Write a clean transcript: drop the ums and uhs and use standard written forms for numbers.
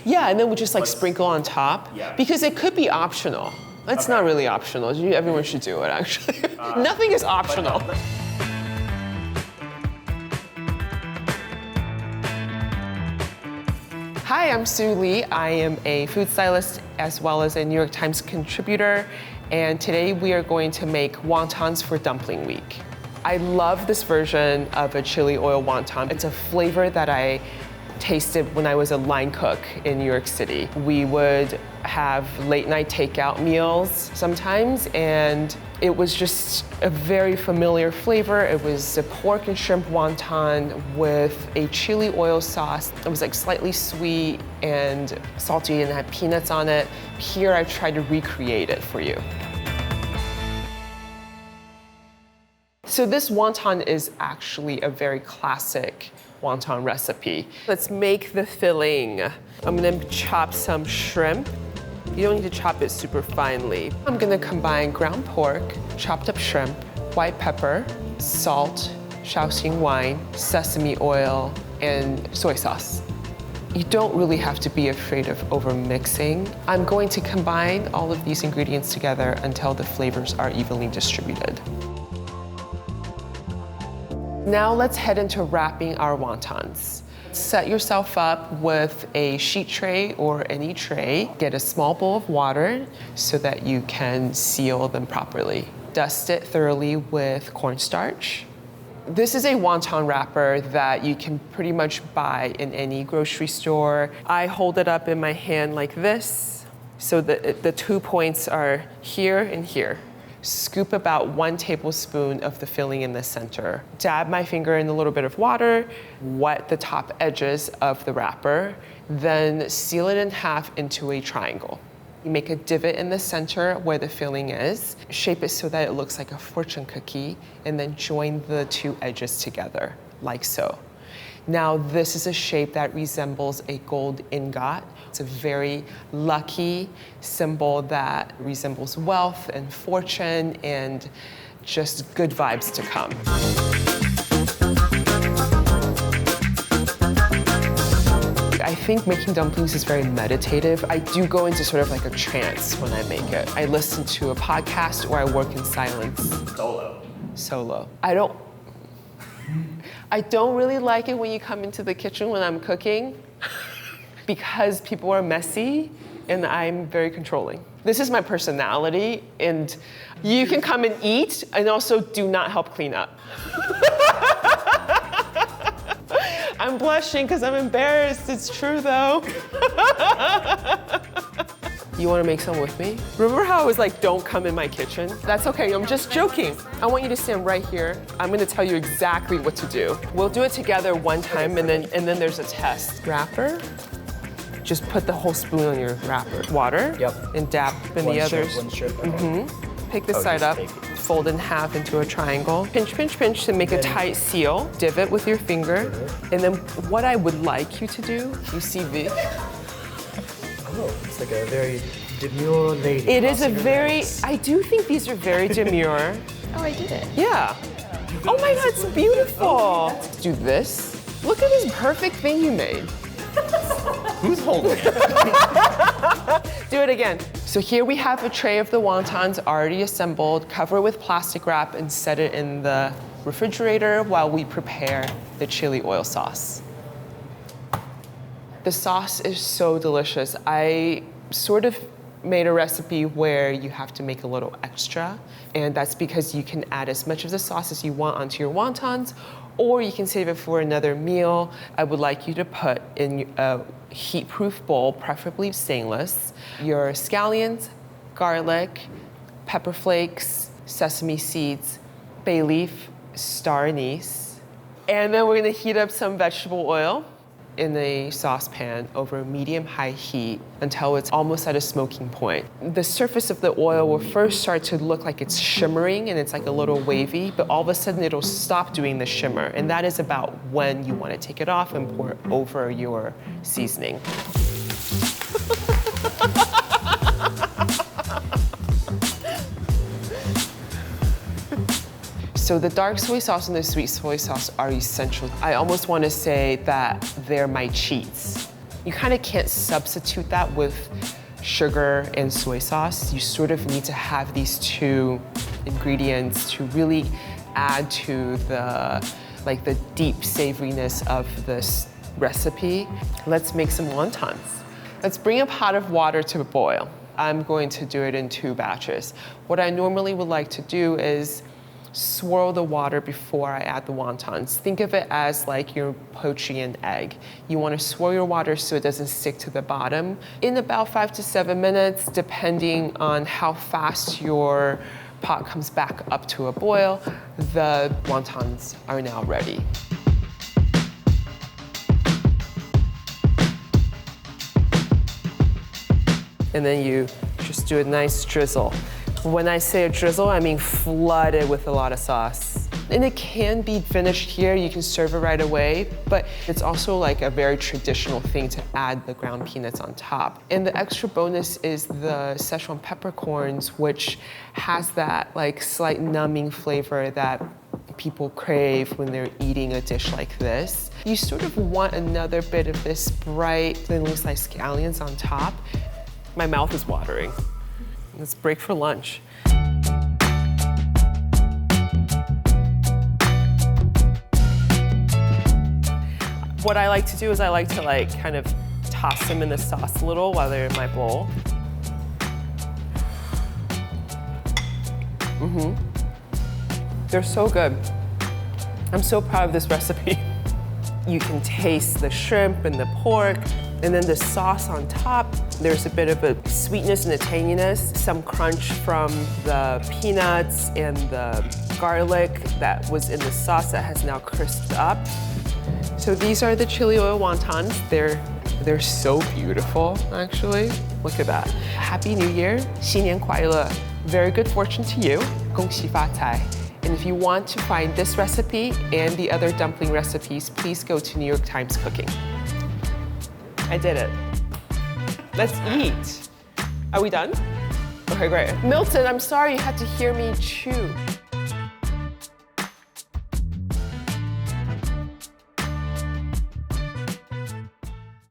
Yeah, and then we just like sprinkle on top. Yeah. Because it could be optional. It's not really optional. Everyone should do it, actually. Nothing is optional. Hi, I'm Sue Lee. I am a food stylist as well as a New York Times contributor. And today we are going to make wontons for Dumpling Week. I love this version of a chili oil wonton. It's a flavor that I tasted when I was a line cook in New York City. We would have late night takeout meals sometimes, and it was just a very familiar flavor. It was a pork and shrimp wonton with a chili oil sauce. It was like slightly sweet and salty and had peanuts on it. Here I've tried to recreate it for you. So this wonton is actually a very classic wonton recipe. Let's make the filling. I'm gonna chop some shrimp. You don't need to chop it super finely. I'm gonna combine ground pork, chopped up shrimp, white pepper, salt, Shaoxing wine, sesame oil, and soy sauce. You don't really have to be afraid of over-mixing. I'm going to combine all of these ingredients together until the flavors are evenly distributed. Now let's head into wrapping our wontons. Set yourself up with a sheet tray or any tray. Get a small bowl of water so that you can seal them properly. Dust it thoroughly with cornstarch. This is a wonton wrapper that you can pretty much buy in any grocery store. I hold it up in my hand like this, so the 2 points are here and here. Scoop about 1 tablespoon of the filling in the center. Dab my finger in a little bit of water, wet the top edges of the wrapper, then seal it in half into a triangle. You make a divot in the center where the filling is, shape it so that it looks like a fortune cookie, and then join the 2 edges together, like so. Now, this is a shape that resembles a gold ingot. It's a very lucky symbol that resembles wealth and fortune and just good vibes to come. I think making dumplings is very meditative. I do go into sort of like a trance when I make it. I listen to a podcast or I work in silence. Solo. I don't really like it when you come into the kitchen when I'm cooking because people are messy and I'm very controlling. This is my personality, and you can come and eat and also do not help clean up. I'm blushing because I'm embarrassed. It's true though. You want to make some with me? Remember how I was like, don't come in my kitchen? That's okay, I'm just joking. I want you to stand right here. I'm gonna tell you exactly what to do. We'll do it together one time and then there's a test. Wrapper, just put the whole spoon on your wrapper. Water, and dab in the others. Pick this side up, fold in half into a triangle. Pinch, pinch, pinch to make a tight seal. Divot with your finger. And then what I would like you to do, you see this? Oh, it's like a very demure lady. It is a very, I do think these are very demure. Oh, I did it. Yeah. Oh my God, it's beautiful. Do this. Look at this perfect thing you made. Who's holding it? Do it again. So here we have a tray of the wontons already assembled. Cover it with plastic wrap and set it in the refrigerator while we prepare the chili oil sauce. The sauce is so delicious. I sort of made a recipe where you have to make a little extra, and that's because you can add as much of the sauce as you want onto your wontons, or you can save it for another meal. I would like you to put in a heat-proof bowl, preferably stainless, your scallions, garlic, pepper flakes, sesame seeds, bay leaf, star anise, and then we're gonna heat up some vegetable oil in a saucepan over medium-high heat until it's almost at a smoking point. The surface of the oil will first start to look like it's shimmering and it's like a little wavy, but all of a sudden it'll stop doing the shimmer, and that is about when you want to take it off and pour it over your seasoning. So the dark soy sauce and the sweet soy sauce are essential. I almost want to say that they're my cheats. You kind of can't substitute that with sugar and soy sauce. You sort of need to have these two ingredients to really add to the deep savoriness of this recipe. Let's make some wontons. Let's bring a pot of water to a boil. I'm going to do it in 2 batches. What I normally would like to do is swirl the water before I add the wontons. Think of it as like you're poaching an egg. You want to swirl your water so it doesn't stick to the bottom. In about 5 to 7 minutes, depending on how fast your pot comes back up to a boil, the wontons are now ready. And then you just do a nice drizzle. When I say a drizzle, I mean flood it with a lot of sauce. And it can be finished here, you can serve it right away, but it's also like a very traditional thing to add the ground peanuts on top. And the extra bonus is the Szechuan peppercorns, which has that like slight numbing flavor that people crave when they're eating a dish like this. You sort of want another bit of this bright, thinly sliced scallions on top. My mouth is watering. Let's break for lunch. What I like to do is I like to kind of toss them in the sauce a little while they're in my bowl. They're so good. I'm so proud of this recipe. You can taste the shrimp and the pork, and then the sauce on top. There's a bit of a sweetness and a tanginess, some crunch from the peanuts and the garlic that was in the sauce that has now crisped up. So these are the Chile Oil Wontons. They're so beautiful, actually. Look at that. Happy New Year, 新年快乐. Very good fortune to you. 恭喜发财. And if you want to find this recipe and the other dumpling recipes, please go to New York Times Cooking. I did it. Let's eat. Are we done? Okay, great. Milton, I'm sorry you had to hear me chew.